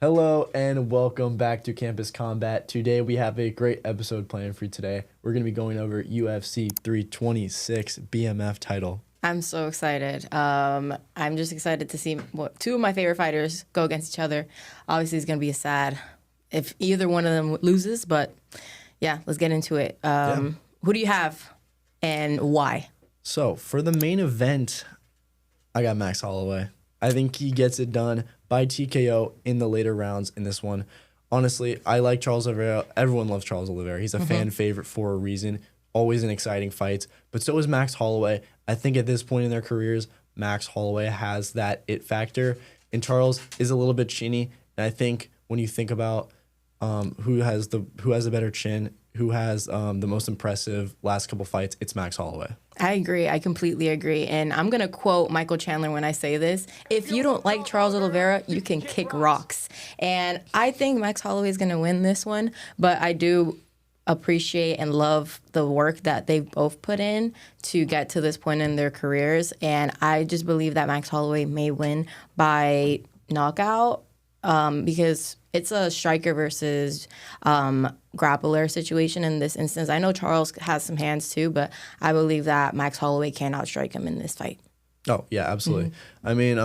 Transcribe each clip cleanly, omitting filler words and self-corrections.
Hello and welcome back to Campus Combat. Today we have a great episode planned for you today. We're going to be going over UFC 326 BMF title. I'm so excited. I'm just excited to see what two of my favorite fighters go against each other. Obviously, it's going to be a sad if either one of them loses, but yeah, let's get into it. Who do you have and why? So for the main event, I got Max Holloway. I think he gets it done by TKO in the later rounds in this one. Honestly, I like Charles Oliveira. Everyone loves Charles Oliveira. He's a fan favorite for a reason. Always in exciting fights. But so is Max Holloway. I think at this point in their careers, Max Holloway has that it factor. And Charles is a little bit chinny. And I think when you think about who has a better chin, who has the most impressive last couple fights, it's Max Holloway. I agree. I completely agree. And I'm going to quote Michael Chandler when I say this. If you don't like Charles Oliveira, you can kick rocks. And I think Max Holloway is going to win this one. But I do appreciate and love the work that they've both put in to get to this point in their careers. And I just believe that Max Holloway may win by knockout because it's a striker versus grappler situation in this instance. I know Charles has some hands too, but I believe that Max Holloway can outstrike him in this fight. Oh, yeah, absolutely. I mean,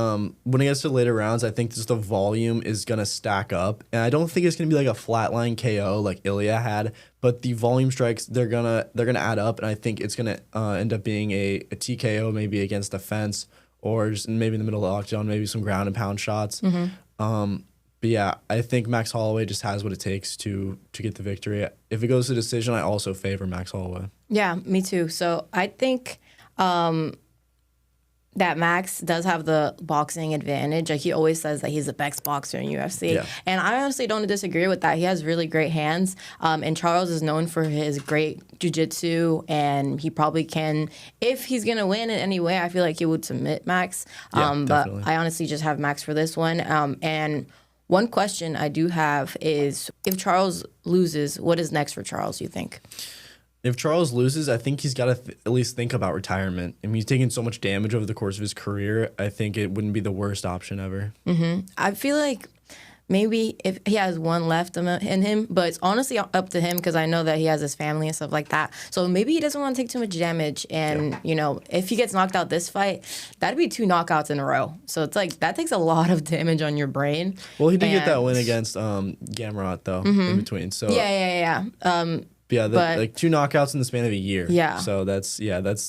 when it gets to later rounds, I think just the volume is going to stack up. And I don't think it's going to be like a flatline KO like Ilya had, but the volume strikes, they're gonna add up. And I think it's going to end up being a TKO maybe against the fence or just maybe in the middle of the lockdown, maybe some ground and pound shots. But yeah, I think Max Holloway just has what it takes to get the victory. If it goes to decision, I also favor Max Holloway. Yeah, me too. So I think that Max does have the boxing advantage. Like he always says that he's the best boxer in UFC. Yeah. And I honestly don't disagree with that. He has really great hands. And Charles is known for his great jiu-jitsu. And he probably can, if he's going to win in any way, I feel like he would submit Max. But definitely. I honestly just have Max for this one. And one question I do have is, if Charles loses, what is next for Charles, you think? If Charles loses, I think he's got to at least think about retirement. I mean, he's taken so much damage over the course of his career. I think it wouldn't be the worst option ever. I feel like maybe if he has one left in him, but it's honestly up to him because I know that he has his family and stuff like that. So maybe he doesn't want to take too much damage. And, you know, if he gets knocked out this fight, that'd be 2 knockouts in a row. So it's like that takes a lot of damage on your brain. Well, he did get that win against Gamrot, though, in between. So Yeah. yeah, but like 2 knockouts in the span of a year. Yeah. So that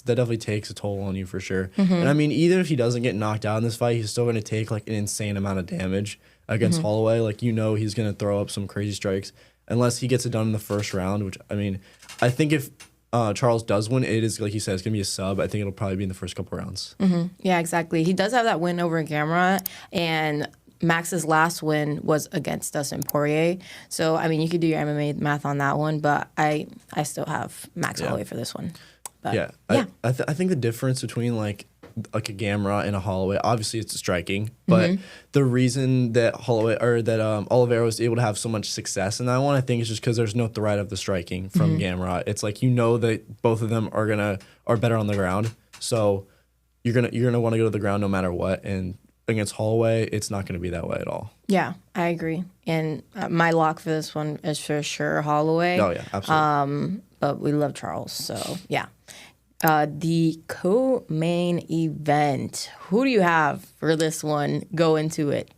definitely takes a toll on you for sure. And I mean, either if he doesn't get knocked out in this fight, he's still going to take like an insane amount of damage against Holloway. Like, you know, he's going to throw up some crazy strikes unless he gets it done in the first round, which I mean, I think if Charles does win, it is, like you said, it's going to be a sub. I think it'll probably be in the first couple rounds. Yeah, exactly. He does have that win over Gamrot, and Max's last win was against Dustin Poirier. So, I mean, you could do your MMA math on that one, but I still have Max Holloway for this one. But, I think the difference between like a Gamrot and a Holloway, obviously it's striking, but the reason that Oliveira was able to have so much success in that one, I think, is just because there's no threat of the striking from Gamrot. It's like, you know, that both of them are better on the ground, so you're gonna want to go to the ground no matter what. And against Holloway, it's not going to be that way at all. Yeah, I agree. And my lock for this one is for sure Holloway. Oh yeah, absolutely. But we love Charles, so yeah. The co-main event. Who do you have for this one? Go into it.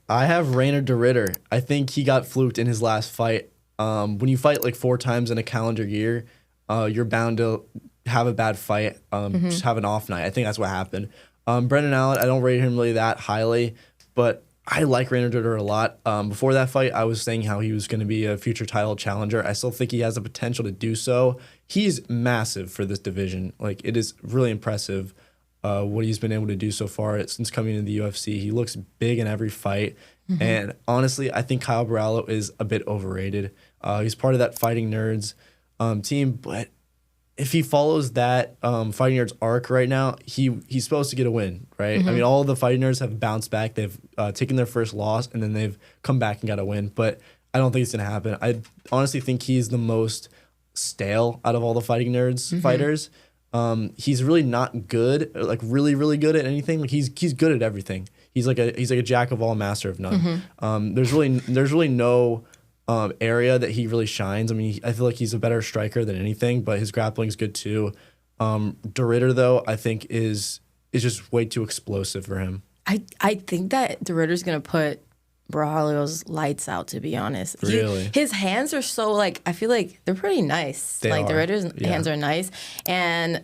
I have Rainer de Ridder. I think he got fluked in his last fight. When you fight like 4 times in a calendar year, you're bound to have a bad fight, just have an off night. I think that's what happened. Brendan Allen, I don't rate him really that highly, but I like Rainer de Ridder a lot. Before that fight, I was saying how he was going to be a future title challenger. I still think he has the potential to do so. He's massive for this division. Like, it is really impressive what he's been able to do so far since coming into the UFC. He looks big in every fight. And honestly, I think Kyle Barallo is a bit overrated. He's part of that Fighting Nerds team, but if he follows that Fighting Nerds arc right now, he's supposed to get a win, right? I mean, all of the Fighting Nerds have bounced back. They've taken their first loss, and then they've come back and got a win. But I don't think it's going to happen. I honestly think he's the most stale out of all the Fighting Nerds fighters. He's really not good, like really, really good at anything. Like he's good at everything. he's like a jack of all, master of none. Mm-hmm. There's really no area that he really shines. I mean, I feel like he's a better striker than anything, but his grappling's good too. De Ridder, though, I think is just way too explosive for him. I think that De Ridder's gonna put Brawlio's lights out, to be honest. Really? His hands are so, like, I feel like they're pretty nice. They like, are. De Ridder's hands are nice. And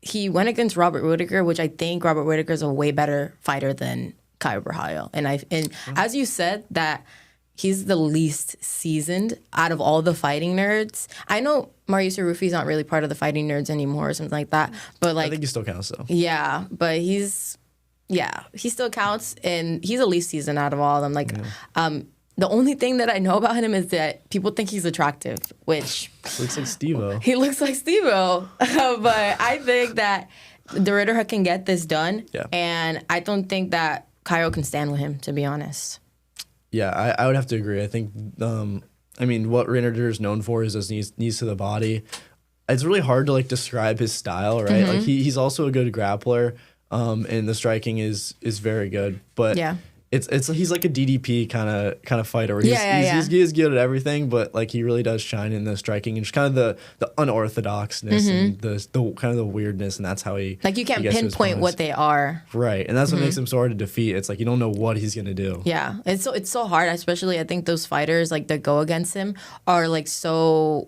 he went against Robert Whittaker, which I think Robert Whittaker is a way better fighter than Caio Borralho. And as you said, that he's the least seasoned out of all the fighting nerds. I know Mauricio Rufi's not really part of the fighting nerds anymore or something like that. But, like, I think he still counts, though. yeah, but he still counts, and he's the least seasoned out of all of them. Like, the only thing that I know about him is that people think he's attractive, which Looks like Steve-O. he looks like Steve-O. But I think that De Ridder can get this done, and I don't think that Caio can stand with him, to be honest. Yeah, I would have to agree. I think, I mean, what Reiner is known for is his knees to the body. It's really hard to, like, describe his style, right? Mm-hmm. Like, he's also a good grappler, and the striking is very good. But he's like a DDP kind of fighter. Where he's good at everything, but, like, he really does shine in the striking and just kind of the unorthodoxness and the kind of the weirdness, and that's how he, like, you can't he gets to his pinpoint what opponents. they are. Right, and that's what makes him so hard to defeat. It's like you don't know what he's gonna do. Yeah, it's so hard, especially I think those fighters, like, that go against him are, like, so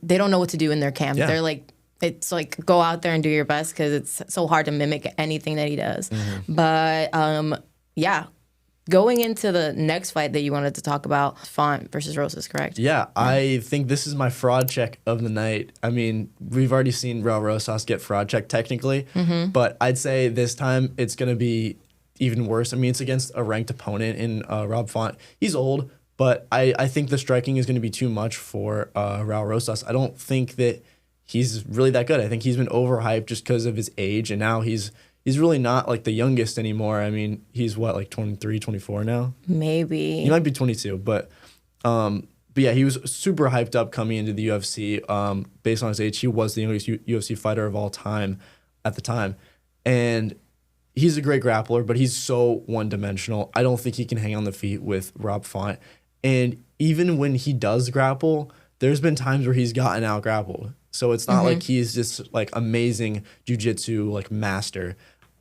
they don't know what to do in their camp. Yeah. They're like, it's like, go out there and do your best, because it's so hard to mimic anything that he does. But going into the next fight that you wanted to talk about, Font versus Rosas, correct? Yeah, I think this is my fraud check of the night. I mean, we've already seen Raul Rosas get fraud checked technically, but I'd say this time it's going to be even worse. I mean, it's against a ranked opponent in Rob Font. He's old, but I think the striking is going to be too much for Raul Rosas. I don't think that he's really that good. I think he's been overhyped just because of his age, and now he's really not, like, the youngest anymore. I mean, he's what, like 23, 24 now? Maybe. He might be 22, but yeah, he was super hyped up coming into the UFC. Based on his age, he was the youngest UFC fighter of all time at the time. And he's a great grappler, but he's so one-dimensional. I don't think he can hang on the feet with Rob Font. And even when he does grapple, there's been times where he's gotten out-grappled. So it's not like he's just, like, amazing jiu-jitsu, like, master.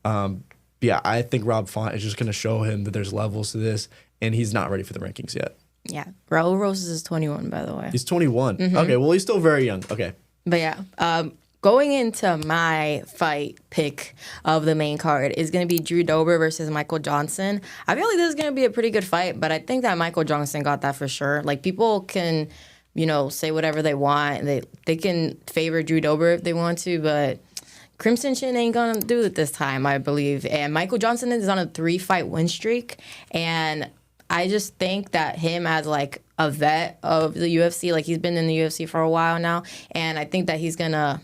Yeah, I think Rob Font is just going to show him that there's levels to this, and he's not ready for the rankings yet. Yeah. Raul Rosas is 21, by the way. He's 21. Okay, well, he's still very young. Okay. But yeah, going into my fight pick of the main card is going to be Drew Dober versus Michael Johnson. I feel like this is going to be a pretty good fight, but I think that Michael Johnson got that for sure. Like, people can, say whatever they want. They can favor Drew Dober if they want to, but Crimson Chin ain't gonna do it this time, I believe. And Michael Johnson is on a 3-fight win streak, and I just think that him as, like, a vet of the UFC, like, he's been in the UFC for a while now, and I think that he's gonna,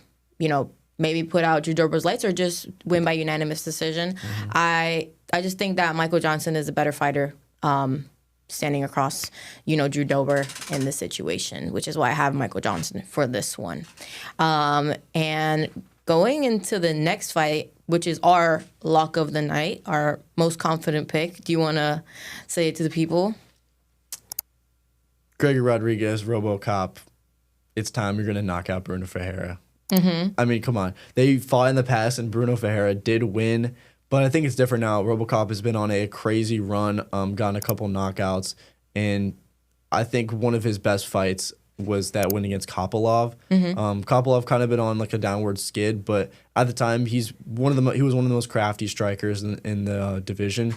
maybe put out Drew Dober's lights or just win by unanimous decision. I just think that Michael Johnson is a better fighter, standing across, Drew Dober in this situation, which is why I have Michael Johnson for this one. And going into the next fight, which is our lock of the night, our most confident pick, do you want to say it to the people? Gregor Rodriguez, RoboCop. It's time you're going to knock out Bruno Ferreira. I mean, come on. They fought in the past, and Bruno Ferreira did win. But I think it's different now. RoboCop has been on a crazy run, gotten a couple knockouts, and I think one of his best fights was that win against Kopylov. Kopylov kind of been on, like, a downward skid, but at the time he was one of the most crafty strikers in the division,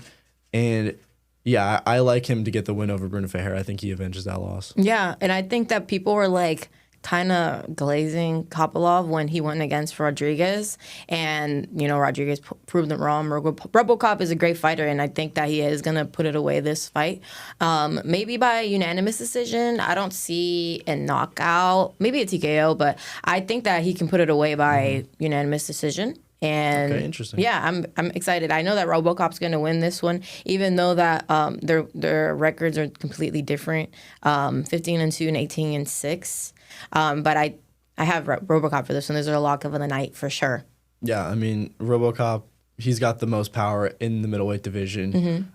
and yeah, I like him to get the win over Bruno Ferreira. I think he avenges that loss. Yeah, and I think that people were, like, kind of glazing Kopylov when he went against Rodriguez, and Rodriguez proved them wrong. RoboCop is a great fighter, and I think that he is gonna put it away this fight, maybe by unanimous decision. I don't see a knockout, maybe a TKO, but I think that he can put it away by unanimous decision. And okay, interesting. Yeah, I'm excited. I know that RoboCop's going to win this one, even though that their records are completely different, 15-2 and 18-6. But I have RoboCop for this one. This is a lock of the night for sure. Yeah, I mean, RoboCop, he's got the most power in the middleweight division.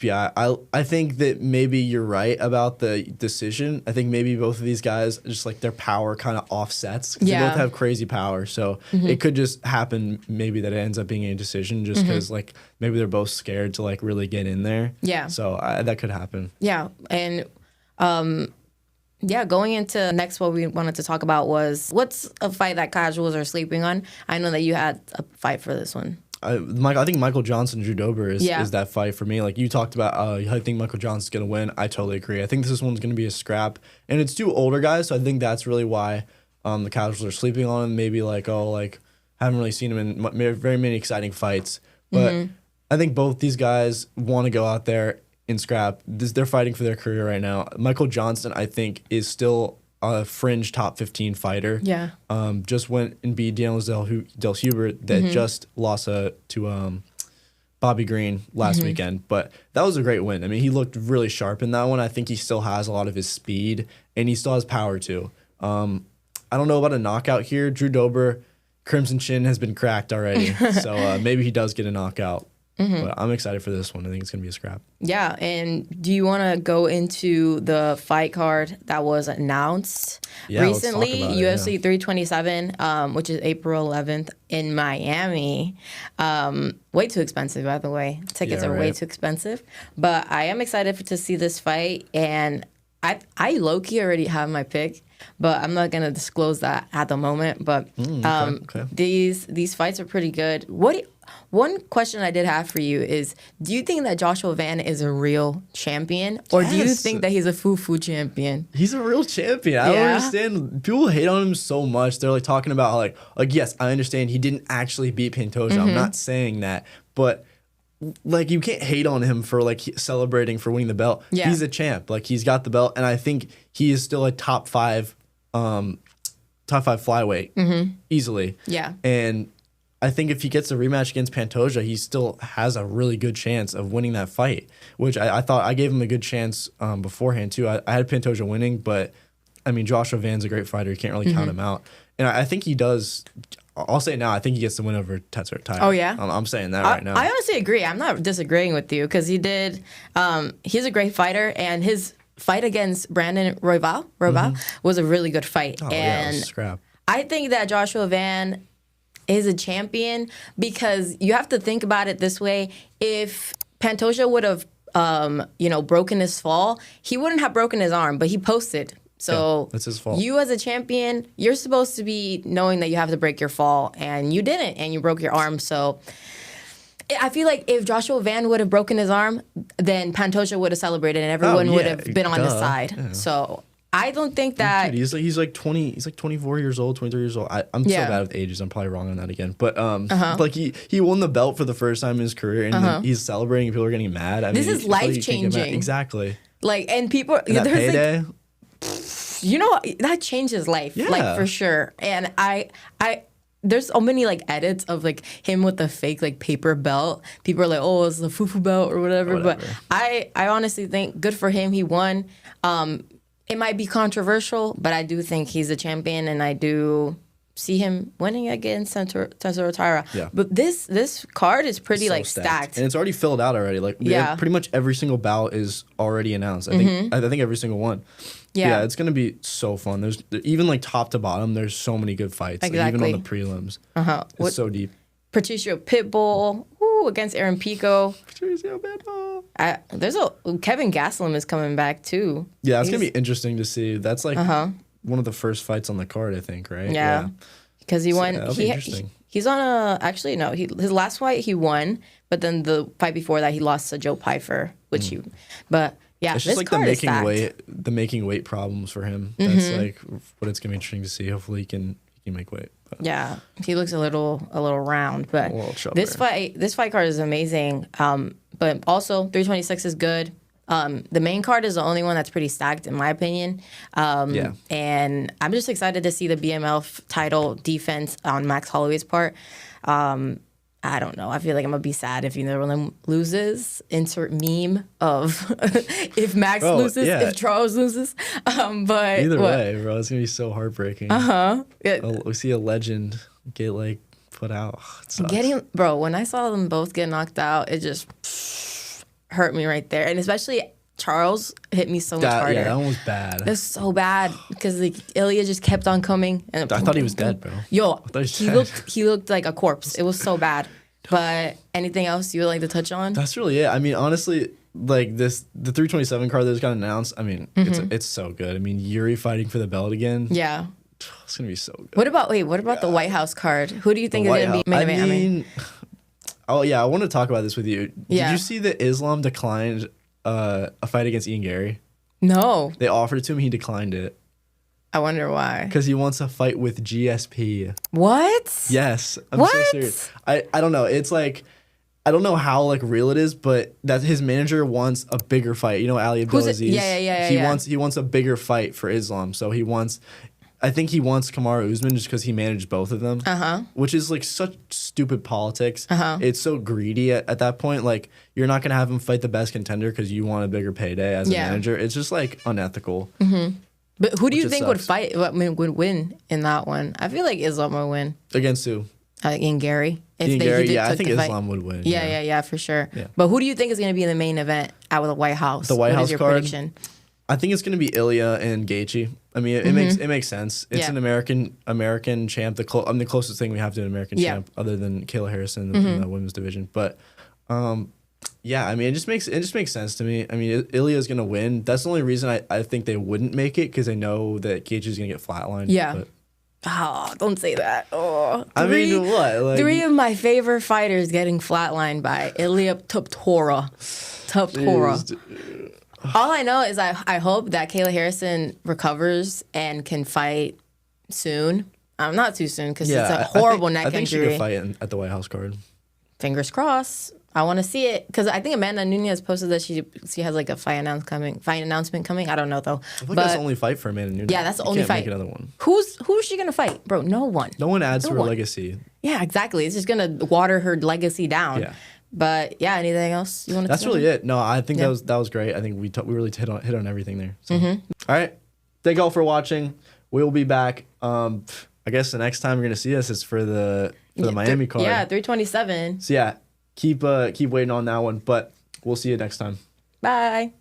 Yeah, I think that maybe you're right about the decision. I think maybe both of these guys, just like their power kind of offsets. 'Cause they both have crazy power. So it could just happen maybe that it ends up being a decision just because like maybe they're both scared to like really get in there. Yeah. So that could happen. Yeah. And going into next, what we wanted to talk about was what's a fight that casuals are sleeping on? I know that you had a fight for this one. I think Michael Johnson, Drew Dober is that fight for me. Like you talked about, I think Michael Johnson's going to win. I totally agree. I think this one's going to be a scrap. And it's two older guys, so I think that's really why the casuals are sleeping on him. Maybe like, haven't really seen him in very many exciting fights. But I think both these guys want to go out there and scrap. They're fighting for their career right now. Michael Johnson, I think, is still a fringe top 15 fighter. Yeah. Just went and beat Daniel Del Hubert that just lost to Bobby Green last weekend. But that was a great win. I mean, he looked really sharp in that one. I think he still has a lot of his speed, and he still has power too. I don't know about a knockout here. Drew Dober, Crimson Chin has been cracked already. So maybe he does get a knockout. But I'm excited for this one. I think it's going to be a scrap. Yeah, and do you want to go into the fight card that was announced recently? UFC 327, which is April 11th in Miami. Way too expensive, by the way. Tickets are way too expensive. But I am excited to see this fight, and I low-key already have my pick, but I'm not going to disclose that at the moment. But these fights are pretty good. One question I did have for you is, do you think that Joshua Van is a real champion? Or do you think that he's a foo-foo champion? He's a real champion. I don't understand. People hate on him so much. They're like talking about how like yes, I understand he didn't actually beat Pantoja. I'm not saying that. But like you can't hate on him for like celebrating for winning the belt. Yeah. He's a champ. Like he's got the belt. And I think he is still a top five flyweight easily. Yeah. And I think if he gets a rematch against Pantoja, he still has a really good chance of winning that fight, which I thought I gave him a good chance beforehand, too. I had Pantoja winning, but, I mean, Joshua Van's a great fighter. You can't really count him out. And I think he does. I'll say it now. I think he gets the win over Tetsuya Taira. Oh, yeah? I'm saying that right now. I honestly agree. I'm not disagreeing with you because he did. He's a great fighter, and his fight against Brandon Royval was a really good fight. Oh, yeah, it was a scrap. I think that Joshua Van is a champion because you have to think about it this way. If Pantoja would have, broken his fall, he wouldn't have broken his arm, but he posted. So that's his fault. You as a champion, you're supposed to be knowing that you have to break your fall, and you didn't, and you broke your arm. So I feel like if Joshua Van would have broken his arm, then Pantoja would have celebrated, and everyone would have been on his side. Yeah. So I don't think that he's like 20. He's like 24 years old, 23 years old. I'm so bad with ages. I'm probably wrong on that again. But like he won the belt for the first time in his career, and then he's celebrating, and people are getting mad. I this mean, is life changing. Exactly. Like, and people, and that payday. That changes life, like for sure. And I there's so many like edits of like him with the fake like paper belt. People are like, oh, it's the foo-foo belt or whatever. But I honestly think good for him. He won. It might be controversial, but I do think he's a champion, and I do see him winning against Tetsuya Taira. Yeah. But this card is pretty so stacked. And it's already filled out already. Like pretty much every single bout is already announced. I think every single one. Yeah, it's gonna be so fun. There's even like top to bottom. There's so many good fights. Exactly. Like, even on the prelims. It's so deep. Patricio Pitbull against Aaron Pico. Patricio Pitbull. Kevin Gastelum is coming back too. Yeah, it's gonna be interesting to see. That's like one of the first fights on the card, I think, right? Yeah, because he won. He's on a his last fight he won, but then the fight before that he lost to Joe Pyfer, which But yeah, it's just like the making weight problems for him. That's like what it's gonna be interesting to see. Hopefully he can make weight. But. Yeah, he looks a little round, but this fight card is amazing. But also 326 is good. The main card is the only one that's pretty stacked in my opinion. And I'm just excited to see the BMF title defense on Max Holloway's part. I don't know. I feel like I'm going to be sad if either of them loses. Insert meme of if Max loses, if Charles loses. But either way, bro, it's going to be so heartbreaking. We see a legend get like put out. It sucks. When I saw them both get knocked out, it just hurt me right there. And especially Charles hit me so much harder. Yeah, that one was bad. It was so bad because like Ilya just kept on coming. And I thought he was dead, bro. Yo, he looked like a corpse. It was so bad. But anything else you would like to touch on? That's really it. I mean, honestly, like the 327 card that was got announced. I mean, it's so good. I mean, Yuri fighting for the belt again. Yeah. It's gonna be so good. What about the White House card? Who do you think is gonna be main event? I mean, oh yeah, I want to talk about this with you. Yeah. Did you see that Islam declined a fight against Ian Gary? No. They offered it to him. He declined it. I wonder why. Because he wants a fight with GSP. What? Yes. I'm so serious. I don't know. It's like, I don't know how like real it is, but that his manager wants a bigger fight. You know, Ali Abdelaziz. Yeah. He wants a bigger fight for Islam. So I think he wants Kamaru Usman just because he managed both of them. Which is like such stupid politics. It's so greedy at that point. Like, you're not gonna have him fight the best contender because you want a bigger payday as a manager. It's just like unethical. But who do you think would win in that one? I feel like Islam would win. Against who? Ian Gary. Ian Gary, I think Islam would win. Yeah, for sure. Yeah. But who do you think is going to be in the main event out of the White House? The White House your card? Prediction? I think it's going to be Ilya and Gaethje. I mean, it makes sense. It's an American champ. The closest thing we have to an American champ, other than Kayla Harrison in the women's division. But yeah, I mean, it just makes sense to me. I mean, Ilya's gonna win. That's the only reason I think they wouldn't make it, because they know that Gaethje's gonna get flatlined. Yeah. But, oh, don't say that. Oh, I mean, what? Like, 3 of my favorite fighters getting flatlined by Ilya Topuria. All I know is I hope that Kayla Harrison recovers and can fight soon. Not too soon, because it's a horrible neck injury. I think she could fight at the White House card. Fingers crossed. I want to see it, because I think Amanda Nunes posted that she has like a fight announcement coming. I don't know though. I think that's the only fight for Amanda Nunes. Yeah, that's the only fight. Make another one. Who's she gonna fight, bro? No one. No one adds to her legacy. Yeah, exactly. It's just gonna water her legacy down. Yeah. But yeah, anything else you want to? That's really it. No, I think that was great. I think we really hit on everything there. So. All right, thank you all for watching. We will be back. I guess the next time you're gonna see us is for the Miami card. Yeah, 327. So yeah. Keep waiting on that one, but we'll see you next time. Bye.